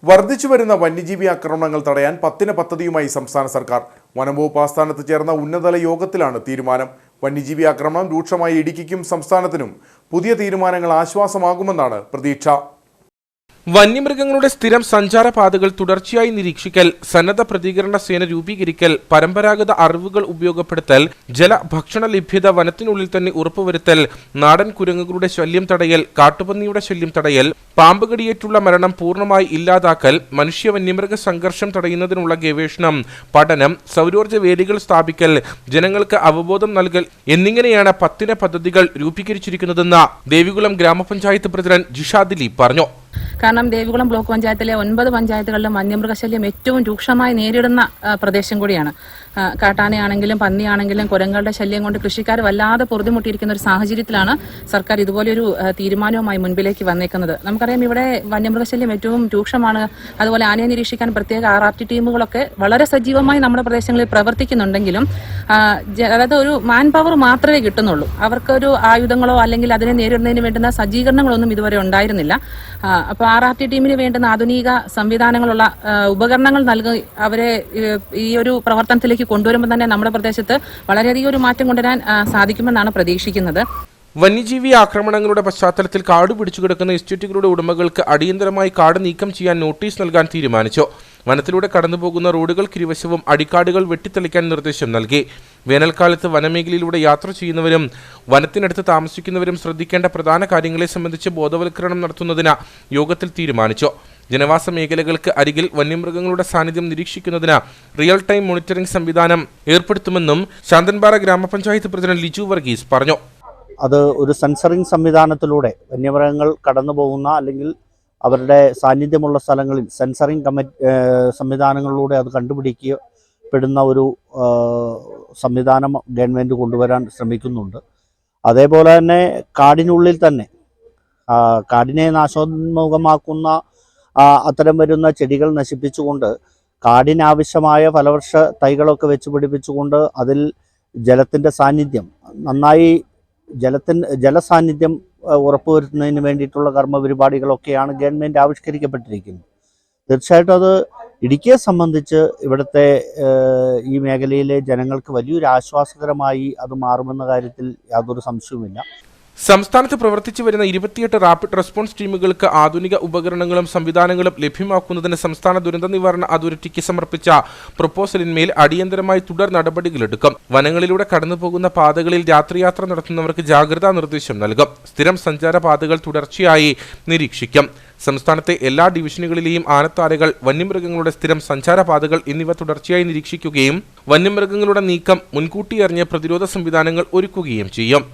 വർദ്ധിച്ചുവരുന്ന വന്യജീവി ആക്രമണങ്ങൾ തടയാൻ 10 പദ്ധതിയുമായി സംസ്ഥാന സർക്കാർ. വനംവകുപ്പ് ആസ്ഥാനത്ത് ചേർന്ന ഉന്നതതല യോഗത്തിലാണ് തീരുമാനം. വന്യജീവി ആക്രമണം രൂക്ഷമായ ഇടുക്കിക്കും സംസ്ഥാനത്തിനും പുതിയ തീരുമാനങ്ങൾ ആശ്വാസമാകുമെന്നാണ് പ്രതീക്ഷ. വന്യമൃഗങ്ങളുടെ സ്ഥിരം സഞ്ചാരപാതകൾ തുടർച്ചയായി നിരീക്ഷിക്കൽ, സന്നദ്ധ പ്രതികരണ സേന രൂപീകരിക്കൽ, പരമ്പരാഗത അറിവുകൾ ഉപയോഗപ്പെടുത്തൽ, ജലഭക്ഷണ ലഭ്യത വനത്തിനുള്ളിൽ തന്നെ ഉറപ്പുവരുത്തൽ, നാടൻ കുരങ്ങുകളുടെ ശല്യം തടയൽ, കാട്ടുപന്നിയുടെ ശല്യം തടയൽ, പാമ്പുകടിയേറ്റുള്ള മരണം പൂർണ്ണമായി ഇല്ലാതാക്കൽ, മനുഷ്യ വന്യമൃഗ സംഘർഷം തടയുന്നതിനുള്ള ഗവേഷണം, പഠനം, സൗരോർജ്ജ വേലികൾ സ്ഥാപിക്കൽ, ജനങ്ങൾക്ക് അവബോധം നൽകൽ എന്നിങ്ങനെയാണ് 10 പദ്ധതികൾ രൂപീകരിച്ചിരിക്കുന്നതെന്ന് ദേവികുളം ഗ്രാമപഞ്ചായത്ത് പ്രസിഡന്റ് ജിഷ ദിലീപ് പറഞ്ഞു. കാരണം ദേവികുളം ബ്ലോക്ക് പഞ്ചായത്തിലെ 9 പഞ്ചായത്തുകളിലും വന്യമൃഗശല്യം ഏറ്റവും രൂക്ഷമായി നേരിടുന്ന പ്രദേശം കൂടിയാണ്. കാട്ടാനയാണെങ്കിലും പന്നിയാണെങ്കിലും കുരങ്ങളുടെ ശല്യം കൊണ്ട് കൃഷിക്കാർ വല്ലാതെ പൊറുതിമുട്ടിയിരിക്കുന്ന ഒരു സാഹചര്യത്തിലാണ് സർക്കാർ ഇതുപോലൊരു തീരുമാനവുമായി മുൻപിലേക്ക് വന്നേക്കുന്നത്. നമുക്കറിയാം, ഇവിടെ വന്യമൃഗശല്യം ഏറ്റവും രൂക്ഷമാണ്. അതുപോലെ ആനയെ നിരീക്ഷിക്കാൻ പ്രത്യേക RRT ടീമുകളൊക്കെ വളരെ സജീവമായി നമ്മുടെ പ്രദേശങ്ങളിൽ പ്രവർത്തിക്കുന്നുണ്ടെങ്കിലും അതായത് ഒരു മാൻ പവർ മാത്രമേ കിട്ടുന്നുള്ളൂ. അവർക്കൊരു ആയുധങ്ങളോ അല്ലെങ്കിൽ അതിനെ നേരിടുന്നതിന് വേണ്ടുന്ന സജ്ജീകരണങ്ങളൊന്നും ഇതുവരെ ഉണ്ടായിരുന്നില്ല. അപ്പോൾ RRT ടീമിന് വേണ്ടുന്ന ആധുനിക സംവിധാനങ്ങളുള്ള ഉപകരണങ്ങൾ നൽകി അവരെ ഈ ഒരു പ്രവർത്തനത്തിലേക്ക് കൊണ്ടുവരുമ്പോൾ തന്നെ നമ്മുടെ പ്രദേശത്ത് വളരെയധികം ഒരു മാറ്റം കൊണ്ടുവരാൻ സാധിക്കുമെന്നാണ് പ്രതീക്ഷിക്കുന്നത്. വന്യജീവി ആക്രമണങ്ങളുടെ പശ്ചാത്തലത്തിൽ കാട് പിടിച്ചുകിടക്കുന്ന എസ്റ്റേറ്റുകളുടെ ഉടമകൾക്ക് അടിയന്തരമായി കാട് നീക്കം ചെയ്യാൻ നോട്ടീസ് നൽകാൻ തീരുമാനിച്ചു. വനത്തിലൂടെ കടന്നുപോകുന്ന റോഡുകൾക്കിരുവശവും അടിക്കാടുകൾ വെട്ടിത്തെളിക്കാൻ നിർദ്ദേശം നൽകി. വേനൽക്കാലത്ത് വനമേഖലയിലൂടെ യാത്ര ചെയ്യുന്നവരും വനത്തിനടുത്ത് താമസിക്കുന്നവരും ശ്രദ്ധിക്കേണ്ട പ്രധാന കാര്യങ്ങളെ സംബന്ധിച്ച് ബോധവൽക്കരണം നടത്തുന്നതിന് യോഗത്തിൽ തീരുമാനിച്ചു. ജനവാസ മേഖലകൾക്ക് അരികിൽ വന്യമൃഗങ്ങളുടെ സാന്നിധ്യം നിരീക്ഷിക്കുന്നതിന് റിയൽ ടൈം മോണിറ്ററിംഗ് സംവിധാനം ഏർപ്പെടുത്തുമെന്നും ശാന്തൻപാറ ഗ്രാമപഞ്ചായത്ത് പ്രസിഡന്റ് ലിജു വർഗീസ് പറഞ്ഞു. അത് ഒരു സെൻസറിംഗ് സംവിധാനത്തിലൂടെ വന്യമൃഗങ്ങൾ കടന്നു പോകുന്ന അല്ലെങ്കിൽ അവരുടെ സാന്നിധ്യമുള്ള സ്ഥലങ്ങളിൽ സെൻസറിംഗ് സംവിധാനങ്ങളിലൂടെ അത് കണ്ടുപിടിക്കപ്പെടുന്ന ഒരു സംവിധാനം ഗവൺമെൻറ് കൊണ്ടുവരാൻ ശ്രമിക്കുന്നുണ്ട്. അതേപോലെ തന്നെ കാടിനുള്ളിൽ തന്നെ കാടിനെ നാശോന്മുഖമാക്കുന്ന അത്തരം വരുന്ന ചെടികൾ നശിപ്പിച്ചുകൊണ്ട് കാടിനാവശ്യമായ ഫലവൃക്ഷ തൈകളൊക്കെ വെച്ച് പിടിപ്പിച്ചുകൊണ്ട് അതിൽ ജലത്തിൻ്റെ സാന്നിധ്യം നന്നായി ജലസാന്നിധ്യം ഉറപ്പുവരുത്തുന്നതിന് വേണ്ടിയിട്ടുള്ള കർമ്മപരിപാടികളൊക്കെയാണ് ഗവൺമെൻറ് ആവിഷ്കരിക്കപ്പെട്ടിരിക്കുന്നത്. തീർച്ചയായിട്ടും അത് ഇടുക്കിയെ സംബന്ധിച്ച് ഇവിടുത്തെ ഈ മേഖലയിലെ ജനങ്ങൾക്ക് വലിയൊരു ആശ്വാസകരമായി അത് മാറുമെന്ന കാര്യത്തിൽ യാതൊരു സംശയവുമില്ല. സംസ്ഥാനത്ത് പ്രവർത്തിച്ചു വരുന്ന 28 റാപ്പിഡ് റെസ്പോൺസ് ടീമുകൾക്ക് ആധുനിക ഉപകരണങ്ങളും സംവിധാനങ്ങളും ലഭ്യമാക്കുന്നതിന് സംസ്ഥാന ദുരന്ത നിവാരണ അതോറിറ്റിക്ക് സമർപ്പിച്ച പ്രൊപ്പോസലിന്മേൽ അടിയന്തരമായി തുടർ നടപടികളെടുക്കും. വനങ്ങളിലൂടെ കടന്നുപോകുന്ന പാതകളിൽ രാത്രിയാത്ര നടത്തുന്നവർക്ക് ജാഗ്രതാ നിർദ്ദേശം നൽകും. സ്ഥിരം സഞ്ചാര പാതകൾ തുടർച്ചയായി നിരീക്ഷിക്കും. സംസ്ഥാനത്തെ എല്ലാ ഡിവിഷനുകളിലെയും ആനത്താരകൾ, വന്യമൃഗങ്ങളുടെ സ്ഥിരം സഞ്ചാരപാതകൾ എന്നിവ തുടർച്ചയായി നിരീക്ഷിക്കുകയും വന്യമൃഗങ്ങളുടെ നീക്കം മുൻകൂട്ടി അറിഞ്ഞ് പ്രതിരോധ സംവിധാനങ്ങൾ ഒരുക്കുകയും ചെയ്യും.